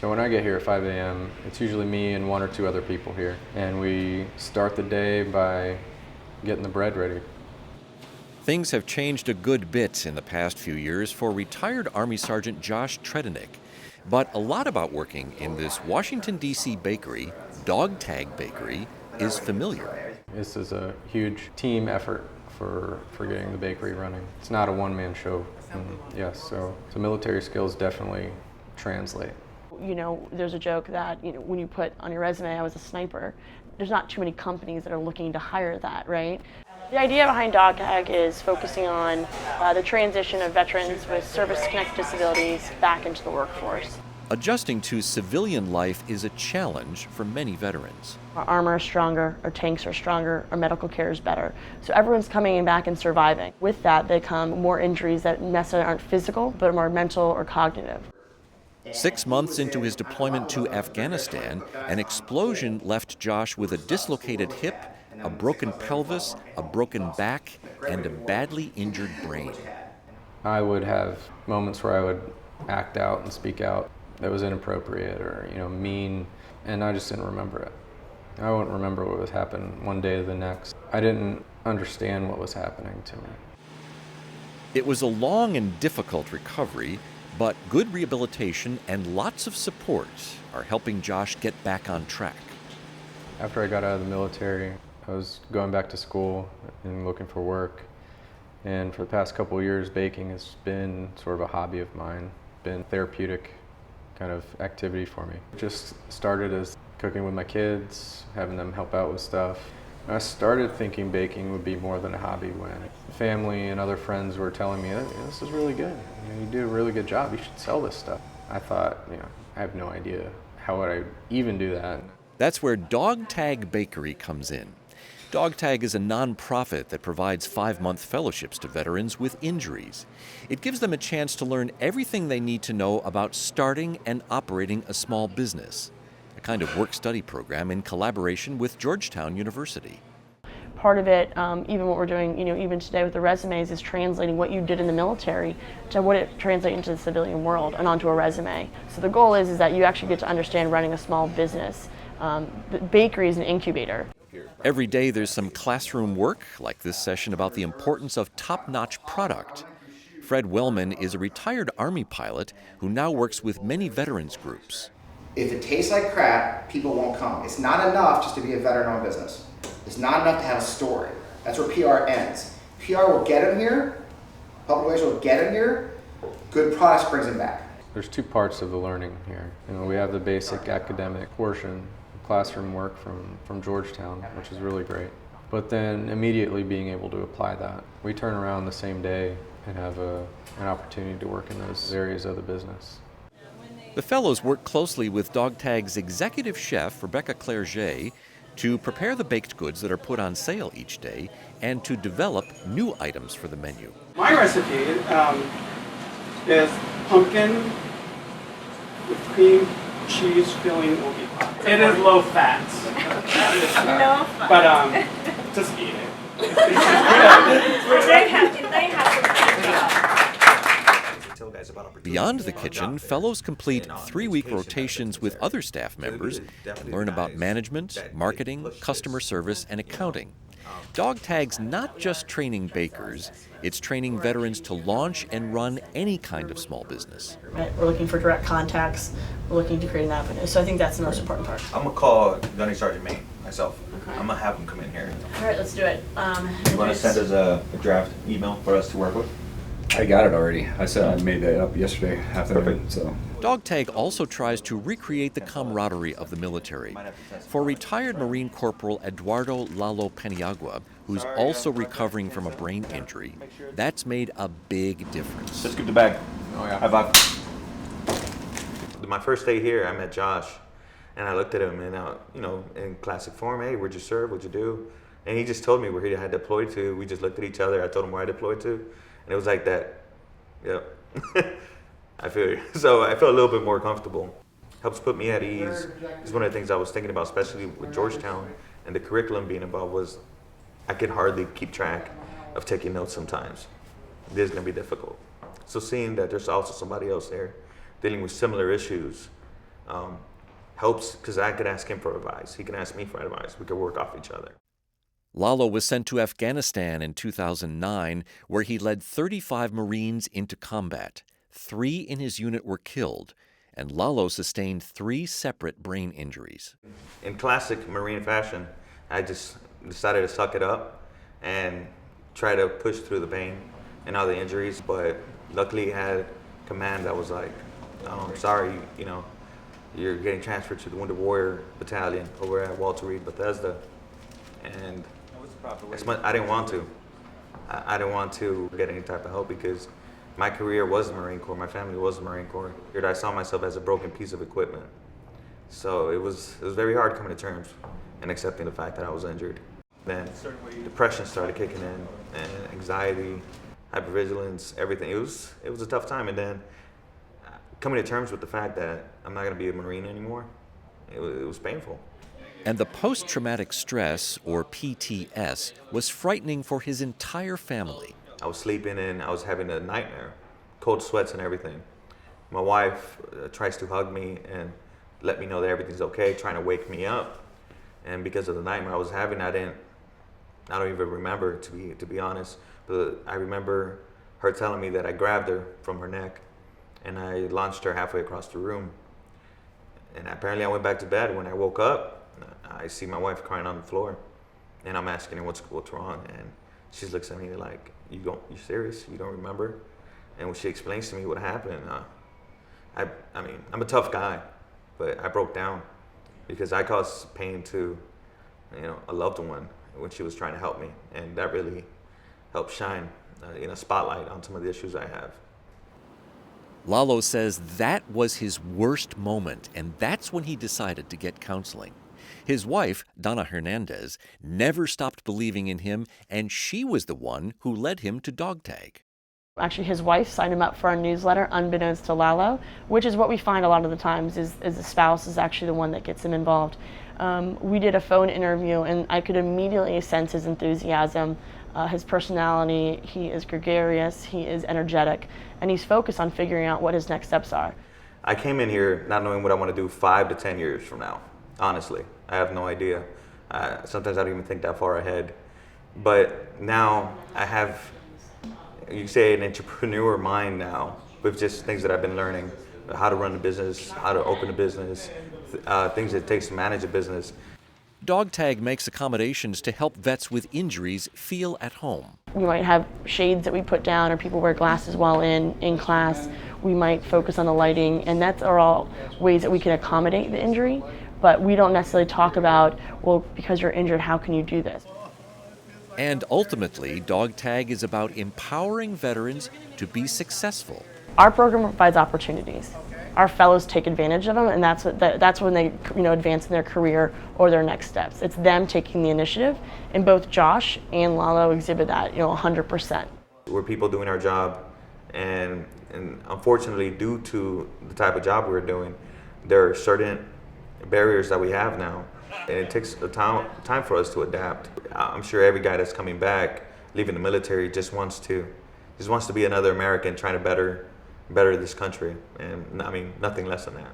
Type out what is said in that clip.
So when I get here at 5 a.m., it's usually me and one or two other people here. And we start the day by getting the bread ready. Things have changed a good bit in the past few years for retired Army Sergeant Josh Tredinnick. But a lot about working in this Washington, D.C. bakery, Dog Tag Bakery, is familiar. This is a huge team effort for getting the bakery running. It's not a one-man show. Yes, so the military skills definitely translate. You know, there's a joke that, when you put on your resume, I was a sniper, there's not too many companies that are looking to hire that, right? The idea behind Dog Tag is focusing on the transition of veterans with service-connected disabilities back into the workforce. Adjusting to civilian life is a challenge for many veterans. Our armor is stronger, our tanks are stronger, our medical care is better. So everyone's coming back and surviving. With that, they come more injuries that necessarily aren't physical, but are more mental or cognitive. 6 months into his deployment to Afghanistan, an explosion left Josh with a dislocated hip, a broken pelvis, a broken back, and a badly injured brain. I would have moments where I would act out and speak out that was inappropriate or mean, and I just didn't remember it. I wouldn't remember what was happening one day to the next. I didn't understand what was happening to me. It was a long and difficult recovery, but good rehabilitation and lots of support are helping Josh get back on track. After I got out of the military, I was going back to school and looking for work. And for the past couple of years, baking has been sort of a hobby of mine, been therapeutic kind of activity for me. It just started as cooking with my kids, having them help out with stuff. I started thinking baking would be more than a hobby when family and other friends were telling me, this is really good. You do a really good job. You should sell this stuff. I thought, I have no idea how would I even do that. That's where Dog Tag Bakery comes in. Dog Tag is a nonprofit that provides 5-month fellowships to veterans with injuries. It gives them a chance to learn everything they need to know about starting and operating a small business, a kind of work-study program in collaboration with Georgetown University. Part of it, even what we're doing, even today with the resumes, is translating what you did in the military to what it translates into the civilian world and onto a resume. So the goal is that you actually get to understand running a small business. The bakery is an incubator. Every day there's some classroom work, like this session about the importance of top-notch product. Fred Wellman is a retired Army pilot who now works with many veterans groups. If it tastes like crap, people won't come. It's not enough just to be a veteran-owned business. It's not enough to have a story. That's where PR ends. PR will get them here, public relations will get them here, good products brings them back. There's two parts of the learning here. We have the basic academic portion, classroom work from Georgetown, which is really great. But then immediately being able to apply that. We turn around the same day and have an opportunity to work in those areas of the business. The fellows work closely with Dog Tag's executive chef, Rebecca Clerget, to prepare the baked goods that are put on sale each day and to develop new items for the menu. My recipe is pumpkin with cream cheese filling will be fine. It is low fat. No. But just eat it. They have Beyond the kitchen, fellows complete 3-week rotations with other staff members and learn about management, marketing, customer service, and accounting. Dog Tag's not just training bakers, it's training veterans to launch and run any kind of small business. We're looking for direct contacts, we're looking to create an avenue, so I think that's the most important part. I'm gonna call Gunny Sergeant Maine myself. Okay. I'm gonna have him come in here. All right, let's do it. You wanna send us a draft email for us to work with? I got it already. I said I made that up yesterday afternoon. So. Dog Tag also tries to recreate the camaraderie of the military. For retired Marine Corporal Eduardo Lalo Panyagua, who's also recovering from a brain injury, that's made a big difference. Let's get the bag. Oh yeah. High five. My first day here, I met Josh, and I looked at him, and in classic form, hey, where'd you serve? What'd you do? And he just told me where he had deployed to. We just looked at each other. I told him where I deployed to, and it was like that. Yep. I feel you. So I felt a little bit more comfortable. Helps put me at ease. It's one of the things I was thinking about, especially with Georgetown and the curriculum being involved, was I could hardly keep track of taking notes sometimes. It is going to be difficult. So seeing that there's also somebody else there dealing with similar issues helps because I could ask him for advice. He can ask me for advice. We could work off each other. Lalo was sent to Afghanistan in 2009, where he led 35 Marines into combat. 3 in his unit were killed, and Lalo sustained 3 separate brain injuries. In classic Marine fashion, I just decided to suck it up and try to push through the pain and all the injuries. But luckily, I had command that was like, "Oh, I'm sorry, you're getting transferred to the Wounded Warrior Battalion over at Walter Reed, Bethesda." And I didn't want to. I didn't want to get any type of help because my career was the Marine Corps. My family was the Marine Corps. I saw myself as a broken piece of equipment. So it was very hard coming to terms and accepting the fact that I was injured. Then depression started kicking in, and anxiety, hypervigilance, everything. It was a tough time. And then coming to terms with the fact that I'm not going to be a Marine anymore, it was painful. And the post-traumatic stress, or PTS, was frightening for his entire family. I was sleeping and I was having a nightmare, cold sweats and everything. My wife tries to hug me and let me know that everything's okay, trying to wake me up. And because of the nightmare I was having, I don't even remember, to be honest. But I remember her telling me that I grabbed her from her neck and I launched her halfway across the room. And apparently I went back to bed. When I woke up, I see my wife crying on the floor, and I'm asking her what's wrong, and she looks at me like, "You serious? You don't remember?" And when she explains to me what happened, I mean, I'm a tough guy, but I broke down because I caused pain to, a loved one when she was trying to help me, and that really helped shine, a spotlight on some of the issues I have. Lalo says that was his worst moment, and that's when he decided to get counseling. His wife, Donna Hernandez, never stopped believing in him, and she was the one who led him to dog tag. Actually, his wife signed him up for our newsletter, unbeknownst to Lalo, which is what we find a lot of the times is the spouse is actually the one that gets him involved. We did a phone interview, and I could immediately sense his enthusiasm, his personality. He is gregarious, he is energetic, and he's focused on figuring out what his next steps are. I came in here not knowing what I want to do 5 to 10 years from now. Honestly, I have no idea. Sometimes I don't even think that far ahead. But now I have, you say, an entrepreneur mind now with just things that I've been learning, how to run a business, how to open a business, things it takes to manage a business. Dog tag makes accommodations to help vets with injuries feel at home. We might have shades that we put down, or people wear glasses while in class. We might focus on the lighting, and that's are all ways that we can accommodate the injury. But we don't necessarily talk about, well, because you're injured, how can you do this? And ultimately, dog tag is about empowering veterans to be successful. Our program provides opportunities. Our fellows take advantage of them, and that's when they advance in their career or their next steps. It's them taking the initiative, and both Josh and Lalo exhibit that 100%. We're people doing our job, and unfortunately, due to the type of job we're doing, there are certain barriers that we have now, and it takes a time for us to adapt. I'm sure every guy that's coming back, leaving the military, just wants to be another American trying to better this country, and I mean, nothing less than that.